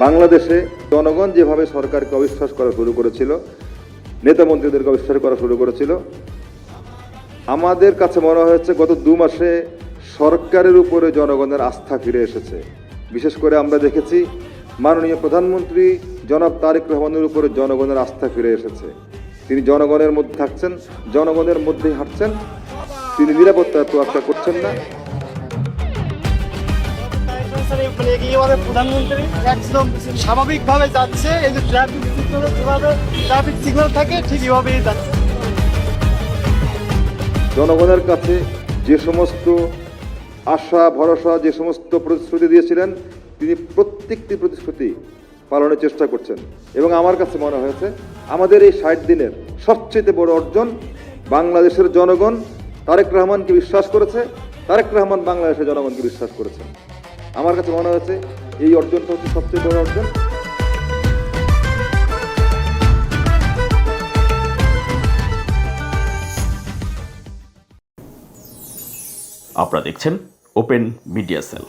বাংলাদেশে জনগণ যেভাবে সরকারকে অবিশ্বাস করা শুরু করেছিল, নেতা মন্ত্রীদেরকে অবিশ্বাস করা শুরু করেছিল, আমাদের কাছে মনে হয়েছে গত 2 মাসে সরকারের উপরে জনগণের আস্থা ফিরে এসেছে। বিশেষ করে আমরা দেখেছি মাননীয় প্রধানমন্ত্রী জনাব তারেক রহমানের উপরে জনগণের আস্থা ফিরে এসেছে। তিনি জনগণের মধ্যে থাকছেন, জনগণের মধ্যেই হাঁটছেন, তিনি নিরাপত্তার তোয়াক্কা করছেন না। প্রধানমন্ত্রী একদম স্বাভাবিকভাবে যাচ্ছে, এই যে ট্রাফিক সিগন্যাল থাকে ঠিক এভাবেই যাচ্ছে। জনগণের কাছে যে সমস্ত আশা ভরসা, যে সমস্ত প্রতিশ্রুতি দিয়েছিলেন, তিনি প্রত্যেকটি প্রতিশ্রুতি পালনের চেষ্টা করছেন। এবং আমার কাছে মনে হয়েছে আমাদের এই 60 দিনের সবচেয়ে বড় অর্জন, বাংলাদেশের জনগণ তারেক রহমানকে বিশ্বাস করেছে, তারেক রহমান বাংলাদেশের জনগণকে বিশ্বাস করেছে। আমার কাছে মনে হয়েছে এই অর্জনটা হচ্ছে সবচেয়ে বড় অর্জন। আপনারা দেখছেন ওপেন মিডিয়া সেল।